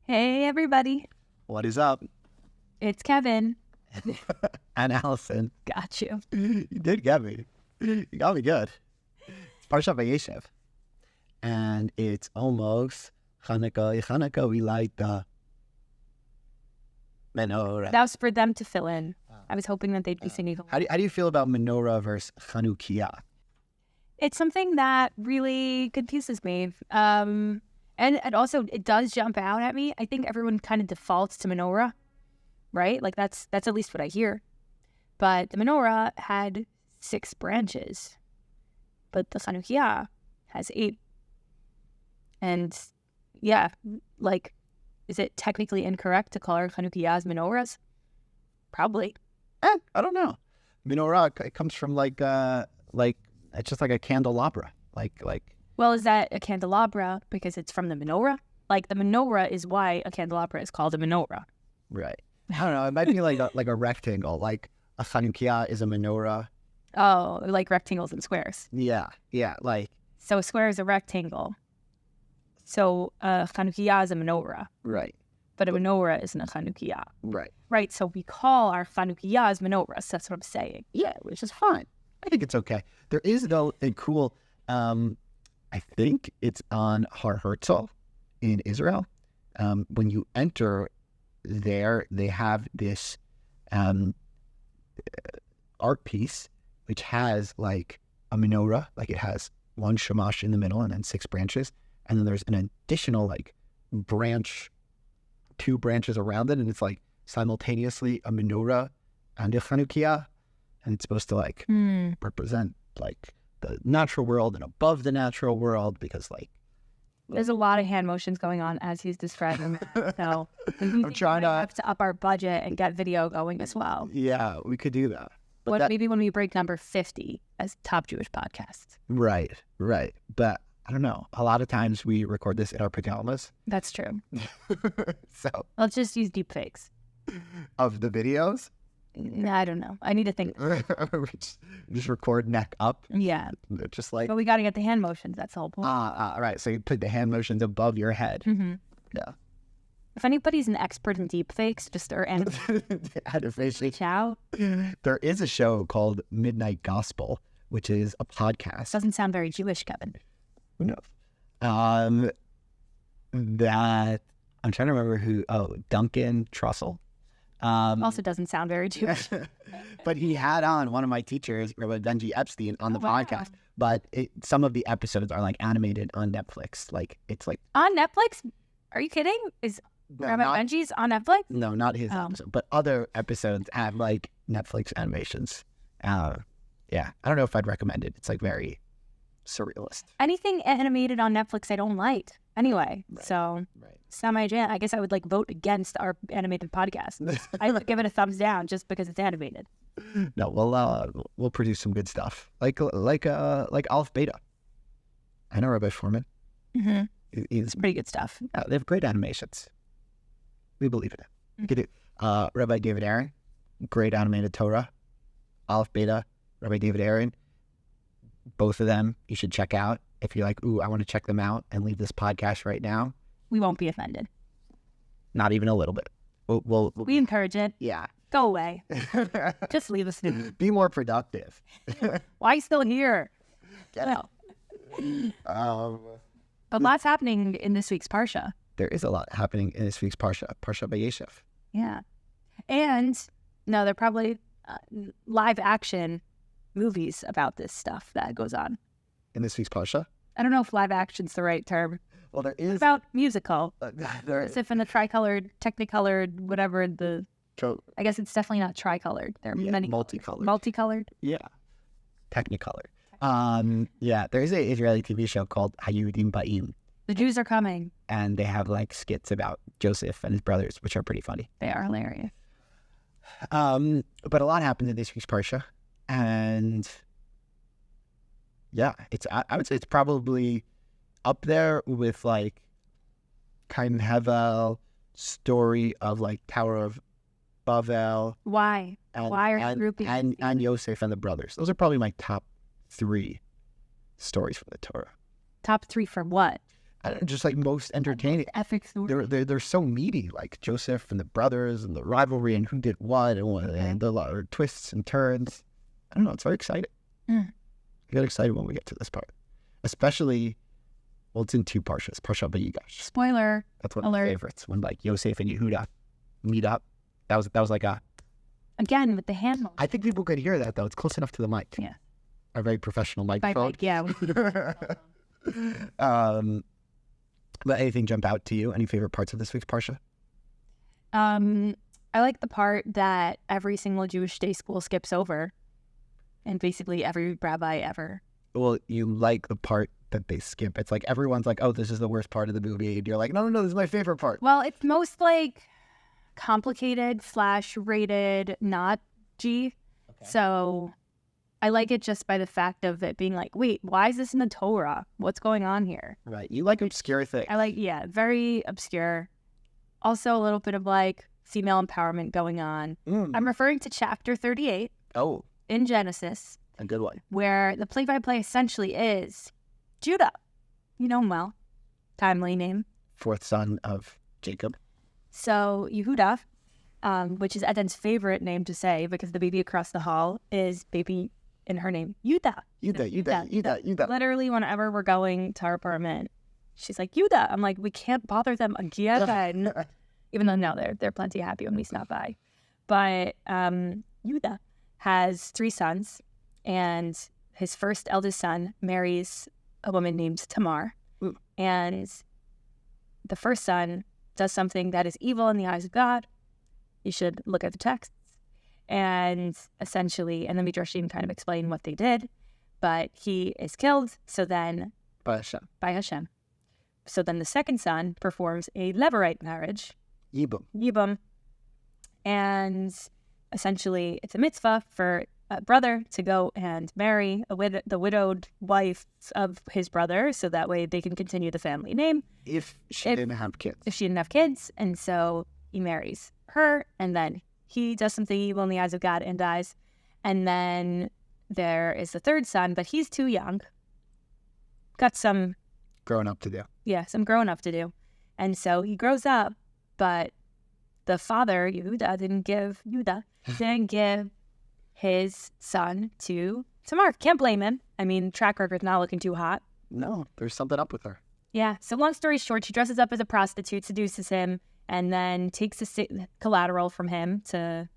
Hey, everybody. What is up? It's Kevin. And Allison. Got you. You did get me. You got me good. It's Parshat Vayeshev. And it's almost Hanukkah. Hanukkah, we light the menorah. That was for them to fill in. I was hoping that they'd be singing. How do you feel about menorah versus Chanukiah? It's something that really confuses me. And it does jump out at me. I think everyone kind of defaults to menorah, right? Like that's at least what I hear. But the menorah had 6 branches, but the Chanukiah has 8. And yeah, like, is it technically incorrect to call our Chanukiahs menorahs? Probably. I don't know. Menorah, it comes from like it's just like a candelabra. Well, is that a candelabra because it's from the menorah? Like the menorah is why a candelabra is called a menorah. Right. I don't know. It might be like a rectangle. Like a Chanukiah is a menorah. Oh, like rectangles and squares. Yeah. Like. So a square is a rectangle. So a Chanukiah is a menorah. Right. But a menorah isn't a Chanukiah. Right. Right. So we call our Chanukiahs menorahs. That's what I'm saying. Yeah, which is fine. I think it's okay. There is though a cool. I think it's on Har Herzl in Israel. When you enter there, they have this art piece which has like a menorah, like it has one shamash in the middle and then 6 branches, and then there's an additional like branch, 2 branches around it, and it's like simultaneously a menorah and a Chanukiah, and it's supposed to like represent like the natural world and above the natural world, because like there's a lot of hand motions going on as he's describing it. So I'm trying to have to up our budget and get video going as well. Yeah, we could do that. But maybe when we break number 50 as top Jewish podcasts. Right. But I don't know. A lot of times we record this in our pajamas. That's true. So let's just use deep fakes of the videos. I don't know. I need to think. Just record neck up. Yeah. Just like. But we got to get the hand motions. That's the whole point. Right. So you put the hand motions above your head. Mm-hmm. Yeah. If anybody's an expert in deep fakes, or animation, ciao. There is a show called Midnight Gospel, which is a podcast. Doesn't sound very Jewish, Kevin. Who knows? That I'm trying to remember who. Oh, Duncan Trussell. Also doesn't sound very Jewish. But he had on one of my teachers, Rabbi Benji Epstein, on the podcast. But some of the episodes are like animated on Netflix. Like it's like on Netflix. Are you kidding? Is Rabbi Benji's on Netflix? No, not his episode, but other episodes have like Netflix animations. Yeah, I don't know if I'd recommend it. It's like very surrealist. Anything animated on Netflix I don't like. Anyway, so it's not my jam. I guess I would like vote against our animated podcast. I would give it a thumbs down just because it's animated. No, we'll produce some good stuff like Aleph Beta. I know Rabbi Foreman. Mm-hmm. It's pretty good stuff. They have great animations. We believe in it. We could do Rabbi David Aaron, great animated Torah. Aleph Beta, Rabbi David Aaron. Both of them you should check out. If you're like, ooh, I want to check them out and leave this podcast right now. We won't be offended. Not even a little bit. We encourage it. Yeah. Go away. Just leave us. Be more productive. Why are you still here? Get out. But lots happening in this week's Parsha. There is a lot happening in this week's Parsha Vayeshev. Yeah. And, no, they're probably live action movies about this stuff that goes on. In this week's Parsha? I don't know if live action's the right term. Well, there is... What about musical? As if in a tricolored, technicolored, whatever I guess it's definitely not tricolored. There are many... Multicolored. Multicolored? Yeah. Technicolor. Yeah, there is an Israeli TV show called Hayudim Ba'im. The Jews are coming. And they have like skits about Joseph and his brothers, which are pretty funny. They are hilarious. But a lot happened in this week's Parsha. And yeah, I would say it's probably up there with like Cain and Hevel, story of like Tower of Babel. Why? Why are you grouping? And Yosef and the brothers. Those are probably my top 3 stories from the Torah. Top 3 for what? I don't know, just like most entertaining. Epic story. They're so meaty, like Joseph and the brothers and the rivalry and who did what and the lot of twists and turns. I don't know. It's very exciting. I get excited when we get to this part, especially. Well, it's in two parshas. Parsha Vayigash. Spoiler. That's one of my favorites. When like Yosef and Yehuda meet up. That was like a. Again with the hand. I think people could hear that though. It's close enough to the mic. Yeah. A very professional microphone. Mic, yeah. But anything jump out to you? Any favorite parts of this week's parsha? I like the part that every single Jewish day school skips over, and basically every rabbi ever. Well, you like the part that they skip. It's like everyone's like, "Oh, this is the worst part of the movie," and you're like, "No, this is my favorite part." Well, it's most like complicated / rated not G. Okay. So I like it just by the fact of it being like, wait, why is this in the Torah? What's going on here? Right. You like obscure things. I like, very obscure. Also a little bit of like female empowerment going on. I'm referring to chapter 38. Oh. In Genesis. A good one. Where the play-by-play essentially is Judah. You know him well. Timely name. Fourth son of Jacob. So Yehuda, which is Eden's favorite name to say because the baby across the hall is baby in her name, Yuda. Yuda. Literally, whenever we're going to our apartment, she's like, Yuda. I'm like, we can't bother them again. Even though now they're plenty happy when we stop by. But Yuda has 3 sons, and his first eldest son marries a woman named Tamar. Ooh. And the first son does something that is evil in the eyes of God. You should look at the texts. And essentially, and the Midrashim kind of explain what they did, but he is killed. So then, by Hashem. So then the second son performs a Levirate marriage. Yibum. And essentially, it's a mitzvah for a brother to go and marry the widowed wife of his brother, so that way they can continue the family name. If she didn't have kids. And so he marries her, and then he does something evil in the eyes of God and dies. And then there is the third son, but he's too young. Got some... growing up to do. Yeah, some growing up to do. And so he grows up, but the father, Yehuda, didn't give his son to Tamar. Can't blame him. I mean, track record's not looking too hot. No, there's something up with her. Yeah, so long story short, she dresses up as a prostitute, seduces him, and then takes the collateral from him because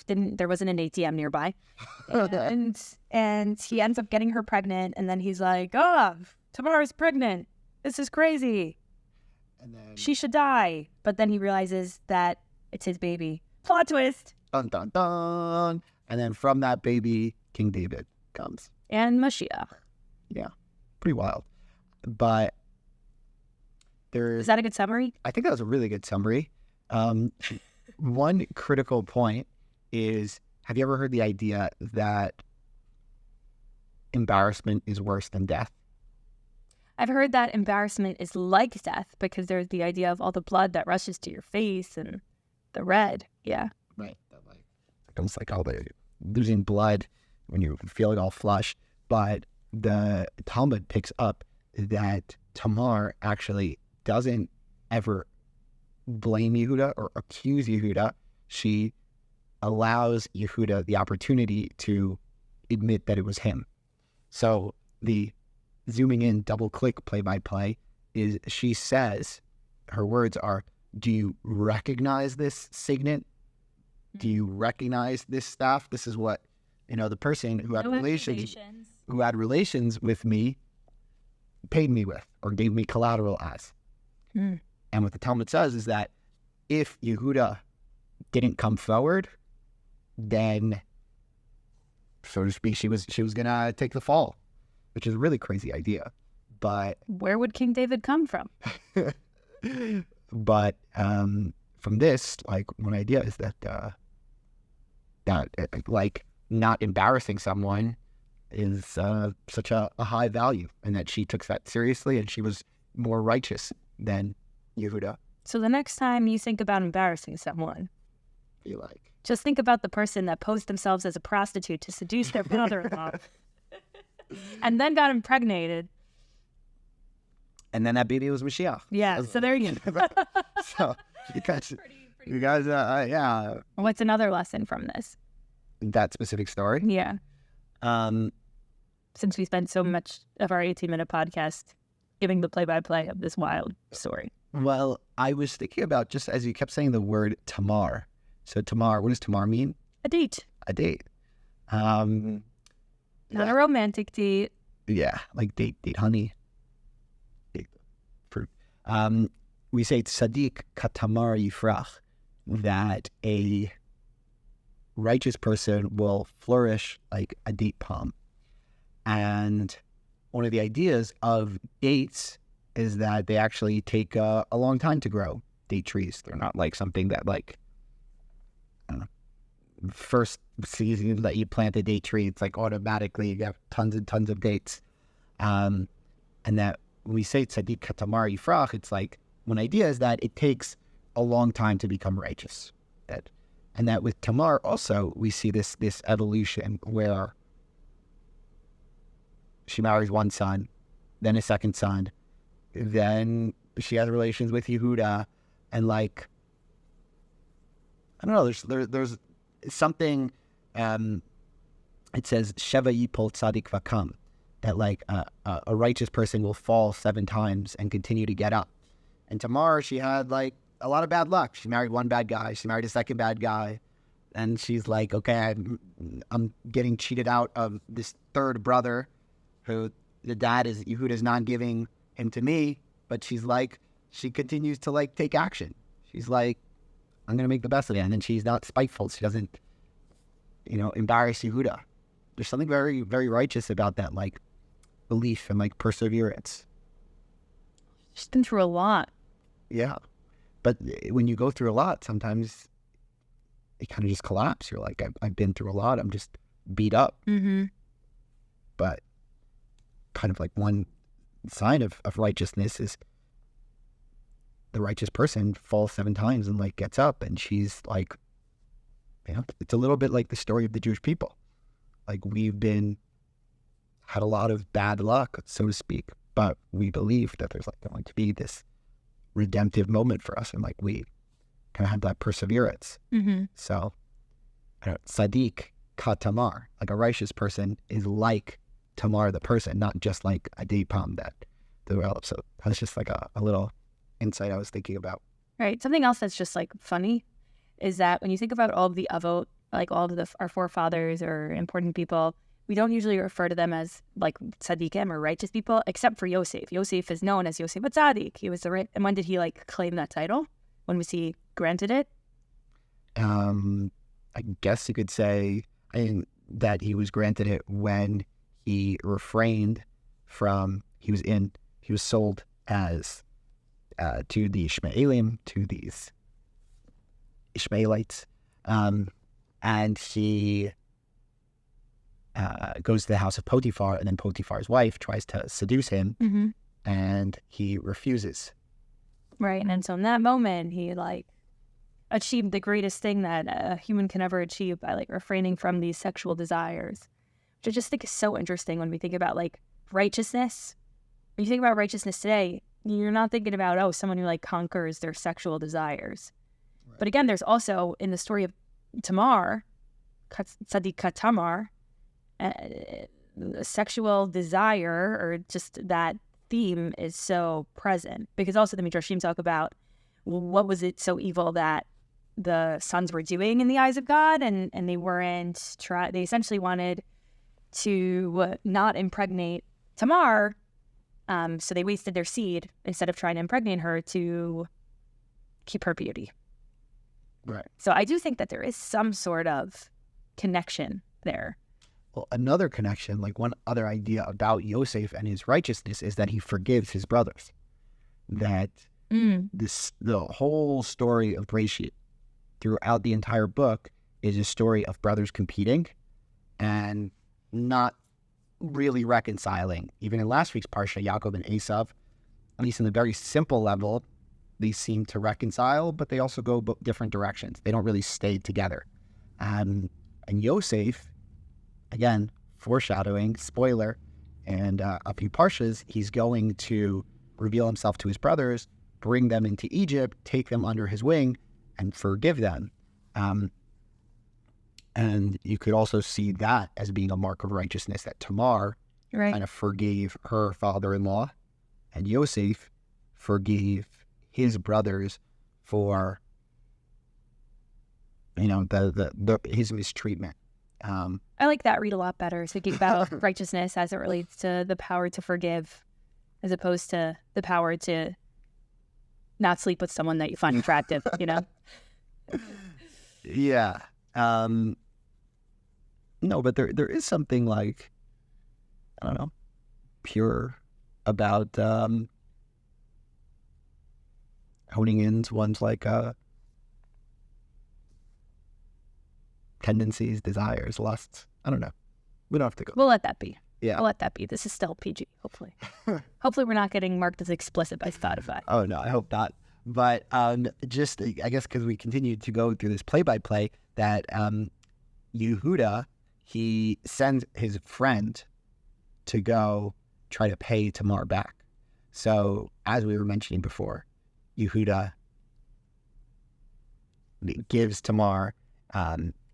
there wasn't an ATM nearby. and he ends up getting her pregnant, and then he's like, oh, Tamar's pregnant. This is crazy. And then she should die. But then he realizes that it's his baby. Plot twist. Dun, dun, dun. And then from that baby, King David comes. And Mashiach. Yeah, pretty wild. But is that a good summary? I think that was a really good summary. One critical point is, have you ever heard the idea that embarrassment is worse than death? I've heard that embarrassment is like death because there's the idea of all the blood that rushes to your face and the red. Yeah. Right. It's like all the losing blood when you're feeling all flush. But the Talmud picks up that Tamar actually doesn't ever blame Yehuda or accuse Yehuda. She allows Yehuda the opportunity to admit that it was him. So the zooming in, double click, play by play is she says, her words are, do you recognize this signet? Do you recognize this staff? This is what, the person who had relations with me paid me with or gave me collateral as. And what the Talmud says is that if Yehuda didn't come forward, then, so to speak, she was gonna take the fall, which is a really crazy idea. But where would King David come from? But from this, like, one idea is that like not embarrassing someone is such a high value, and that she took that seriously, and she was more righteous than Yehuda. So the next time you think about embarrassing someone, just think about the person that posed themselves as a prostitute to seduce their brother-in-law and then got impregnated. And then that baby was Mashiach. Yeah. So there you go. So you guys, yeah. What's another lesson from this? That specific story. Yeah. Um, Since we spent so much of our 18-minute podcast giving the play-by-play of this wild story. well, I was thinking about, just as you kept saying the word Tamar. So Tamar, what does Tamar mean? A date. A date. Not a romantic date. Yeah, like date honey. Date fruit. We say tzaddik katamar yifrach, that a righteous person will flourish like a date palm. And one of the ideas of dates is that they actually take a long time to grow. Date trees, they're not like something that, like, I don't know, first season that you plant a date tree, it's like automatically you have tons and tons of dates. And that when we say tzaddik katamar yifrach, it's like, one idea is that it takes a long time to become righteous. And that with Tamar also, we see this evolution where she marries one son, then a second son, then she has relations with Yehuda, and like, I don't know, there's something, it says, Sheva yipol tzadik vakam, that like a righteous person will fall 7 times and continue to get up. And Tamar, she had like a lot of bad luck. She married one bad guy. She married a second bad guy. And she's like, okay, I'm getting cheated out of this third brother who the dad is, Yehuda's not giving him to me. But she's like, she continues to like take action. She's like, I'm going to make the best of it. And then she's not spiteful. She doesn't, embarrass Yehuda. There's something very, very righteous about that, like, belief and like perseverance. She's been through a lot. Yeah. But when you go through a lot, sometimes it kind of just collapses. You're like, I've been through a lot. I'm just beat up. Mm-hmm. But kind of like one sign of righteousness is the righteous person falls 7 times and like gets up, and she's like, it's a little bit like the story of the Jewish people. Like, we've had a lot of bad luck, so to speak, but we believe that there's like going to be this redemptive moment for us, and like we kind of have that perseverance. Mm-hmm. So, tzaddik ka Tamar, like a righteous person is like Tamar the person, not just like a date palm that develops. So that's just like a little insight I was thinking about. Right. Something else that's just like funny is that when you think about all of the avot, like all of our forefathers or important people, we don't usually refer to them as like tzaddikim or righteous people, except for Yosef. Yosef is known as Yosef Tzaddik. He was the right. And when did he like claim that title? When was he granted it? I guess you could say that he was granted it when he refrained from. He was sold as to the Ishmaelim, to these Ishmaelites, and he goes to the house of Potiphar, and then Potiphar's wife tries to seduce him, Mm-hmm. and he refuses. Right. And then so in that moment, he like achieved the greatest thing that a human can ever achieve by like refraining from these sexual desires, which I just think is so interesting when we think about like righteousness. When you think about righteousness today, you're not thinking about, someone who like conquers their sexual desires. Right. But again, there's also in the story of Tamar, Tzaddik Tamar, sexual desire, or just that theme is so present, because also the Midrashim talk about what was it so evil that the sons were doing in the eyes of God, and they weren't they essentially wanted to not impregnate Tamar, so they wasted their seed instead of trying to impregnate her to keep her beauty. Right. So I do think that there is some sort of connection there. Well, another connection, like one other idea about Yosef and his righteousness, is that he forgives his brothers. That the whole story of Vayeshev throughout the entire book is a story of brothers competing and not really reconciling. Even in last week's Parsha, Yaakov and Esav, at least in the very simple level, they seem to reconcile, but they also go different directions. They don't really stay together. And Yosef, again, foreshadowing, spoiler, and a few parshas, he's going to reveal himself to his brothers, bring them into Egypt, take them under his wing, and forgive them. And you could also see that as being a mark of righteousness, that Tamar kind of forgave her father-in-law, and Yosef forgave his brothers for, his mistreatment. I like that read a lot better, thinking about righteousness as it relates to the power to forgive, as opposed to the power to not sleep with someone that you find attractive, Yeah. No, but there is something like, I don't know, pure about honing into one's tendencies, desires, lusts. I don't know. We don't have to go. We'll let that be. Yeah. I'll let that be. This is still PG, hopefully. Hopefully we're not getting marked as explicit by Spotify. Oh, no, I hope not. But just, I guess, because we continue to go through this play-by-play, that Yehuda, he sends his friend to go try to pay Tamar back. So, as we were mentioning before, Yehuda gives Tamar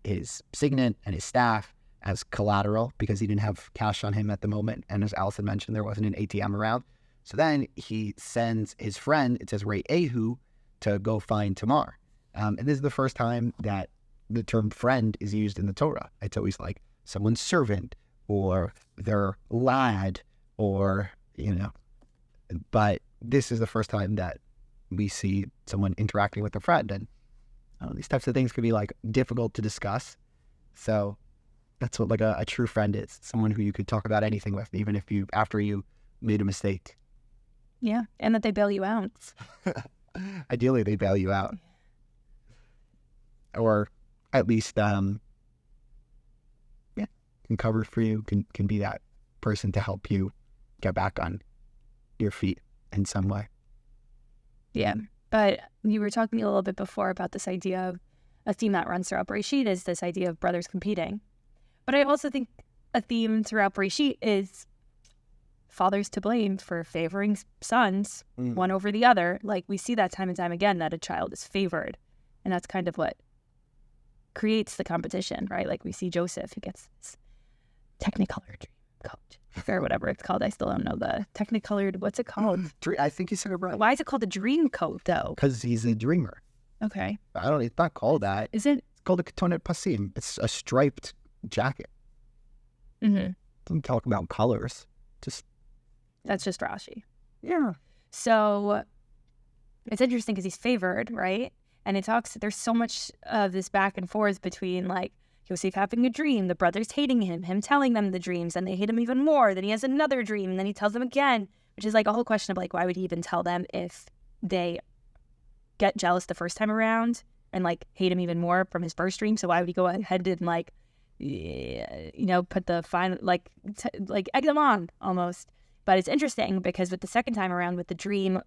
his signet and his staff as collateral because he didn't have cash on him at the moment. And as Allison mentioned, there wasn't an ATM around. So then he sends his friend, it says Re'ehu, to go find Tamar. And this is the first time that the term friend is used in the Torah. It's always like someone's servant or their lad or, but this is the first time that we see someone interacting with a friend. And these types of things can be difficult to discuss. So that's what a true friend is. Someone who you could talk about anything with, even if after you made a mistake. Yeah, and that they bail you out. Ideally, they bail you out. Or at least, can cover for you, can be that person to help you get back on your feet in some way. Yeah, but you were talking a little bit before about this idea of a theme that runs throughout Bereshit is this idea of brothers competing. But I also think a theme throughout Bereshit is fathers to blame for favoring sons one over the other. We see that time and time again, that a child is favored. And that's kind of what creates the competition, right? We see Joseph, who gets this Technicolor dream coat, or whatever it's called. I still don't know the Technicolored, what's it called? I think you said it right. Why is it called a dream coat, though? Because he's a dreamer. Okay. It's not called that. Is it? It's called a ketonet pasim. It's a striped jacket. Mm-hmm. Doesn't talk about colors. That's just Rashi. Yeah. So it's interesting because he's favored, right? And there's so much of this back and forth between Yosef having a dream, the brothers hating him telling them the dreams, and they hate him even more. Then he has another dream, and then he tells them again, which is a whole question of why would he even tell them if they get jealous the first time around and hate him even more from his first dream? So why would he go ahead and put the final egg them on almost? But it's interesting because with the second time around with the dream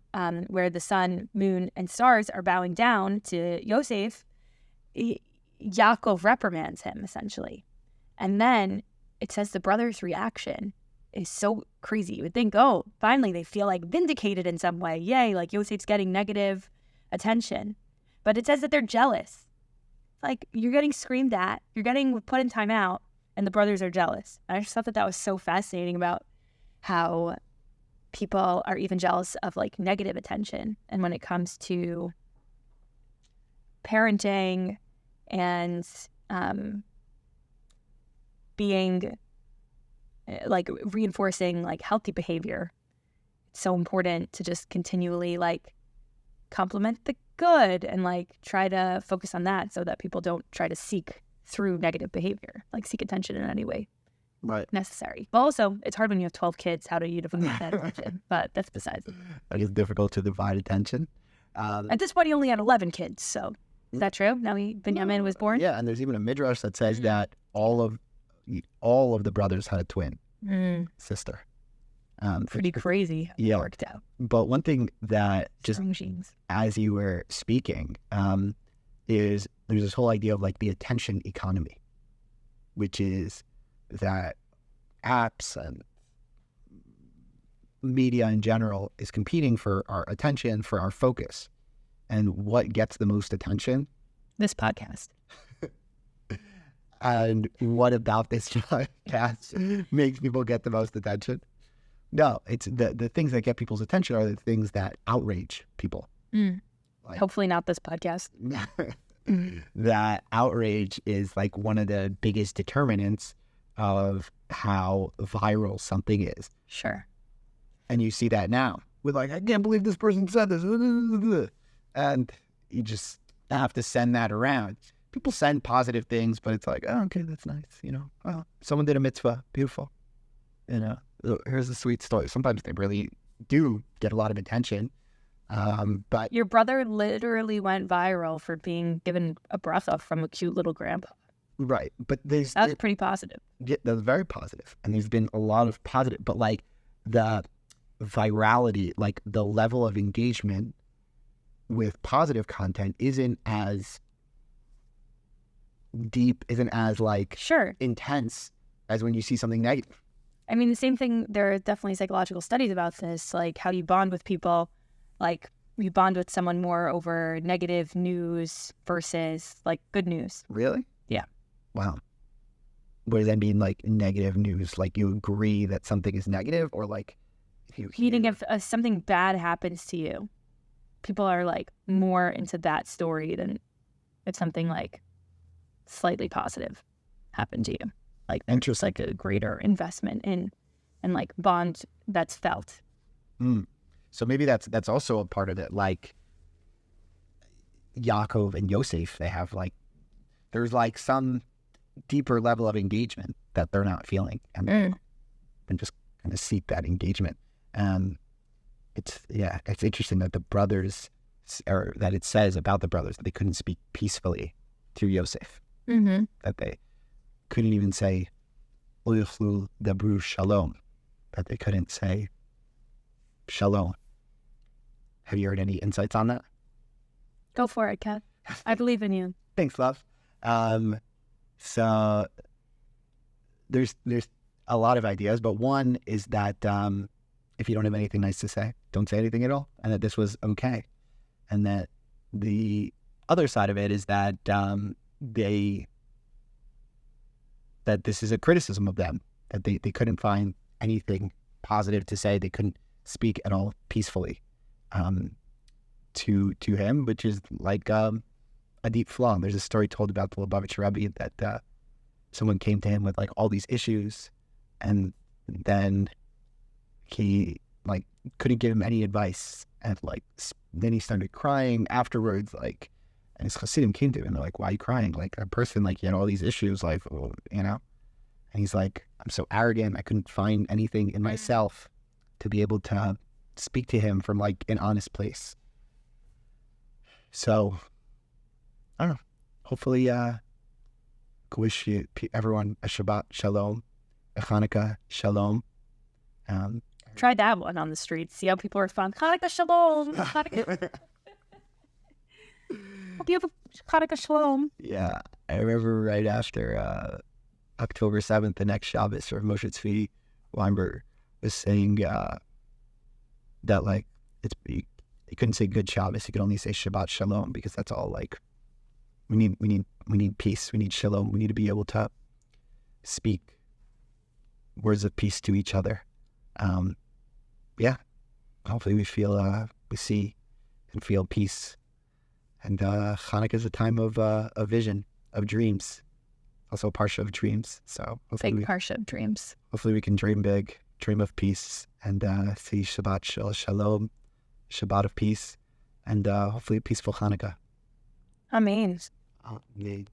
where the sun, moon, and stars are bowing down to Yosef, Yaakov reprimands him, essentially. And then it says the brothers' reaction is so crazy. You would think, oh, finally they feel vindicated in some way. Yay, Yosef's getting negative attention. But it says that they're jealous. You're getting screamed at, you're getting put in timeout, and the brothers are jealous. And I just thought that was so fascinating about how people are even jealous of negative attention. And when it comes to parenting and being reinforcing healthy behavior, it's so important to just continually compliment the good and try to focus on that so that people don't try to seek through negative behavior, seek attention in any way necessary. But also, it's hard when you have 12 kids. How do you divide that attention? But that's besides. It's difficult to divide attention. At this point, he only had 11 kids. So is that true? Now Benjamin was born? Yeah, and there's even a midrash that says that all of the brothers had a twin sister. Pretty crazy how it worked out. But one thing that Strong genes. as you were speaking, is there's this whole idea of the attention economy, which is that apps and media in general is competing for our attention, for our focus. And what gets the most attention? This podcast. And what about this podcast makes people get the most attention? No, it's the things that get people's attention are the things that outrage people. Like, hopefully not this podcast. That outrage is like one of the biggest determinants of how viral something is. Sure. And you see that now with like, I can't believe this person said this. And you just have to send that around. People send positive things, but it's like, oh, okay, that's nice. Oh, someone did a mitzvah. Beautiful. Here's a sweet story. Sometimes they really do get a lot of attention. But your brother literally went viral for being given a bracha from a cute little grandpa. Right. But that's pretty positive. Yeah, that's very positive. And there's been a lot of positive, but like the virality, like the level of engagement with positive content isn't as deep, isn't as like intense as when you see something negative. I mean, the same thing, there are definitely psychological studies about this, like how you bond with people, like you bond with someone more over negative news versus like good news. Really? Yeah. Wow. What does that mean, like negative news? Like you agree that something is negative, or like if you hear... Meaning if something bad happens to you, people are like more into that story than if something like slightly positive happened to you. Like just like a greater investment in and like bond that's felt. So maybe that's also a part of it. Like Yaakov and Yosef, they have like, there's like some deeper level of engagement that they're not feeling, and just kind of seek that engagement. It's interesting that the brothers, or that it says about the brothers that they couldn't speak peacefully to Yosef. That they couldn't even say "Lo dabru shalom," that they couldn't say shalom. Have you heard any insights on that? Go for it, Kat. I believe in you. Thanks, love. So there's a lot of ideas, but one is that if you don't have anything nice to say, don't say anything at all, and that this was okay. And that the other side of it is that that this is a criticism of them, that they couldn't find anything positive to say. They couldn't speak at all peacefully to him, which is like a deep flaw. There's a story told about the Lubavitcher Rebbe that someone came to him with like all these issues, and then he like couldn't give him any advice, and like then he started crying afterwards, like, and his Hasidim came to him and they're like, "Why are you crying? Like a person like you had all these issues, like And he's like, "I'm so arrogant. I couldn't find anything in myself to be able to speak to him from like an honest place." So I don't know. Hopefully, wish everyone a Shabbat Shalom, a Hanukkah Shalom. Try that one on the street. See how people respond. Hanukkah Shalom. Hanukkah. Hope you have a Hanukkah Shalom. Yeah, I remember right after October 7th, the next Shabbos, or Moshe Tzvi Weinberg was saying that like he couldn't say good Shabbos. He could only say Shabbat Shalom, because that's all like we need peace. We need Shalom. We need to be able to speak words of peace to each other. Hopefully we see and feel peace. And Hanukkah is a time of vision, of dreams. Also a parsha of dreams. So big parsha of dreams. Hopefully we can dream big, dream of peace, and see Shabbat Shalom, Shabbat of peace, and hopefully a peaceful Hanukkah. Amen. Amen.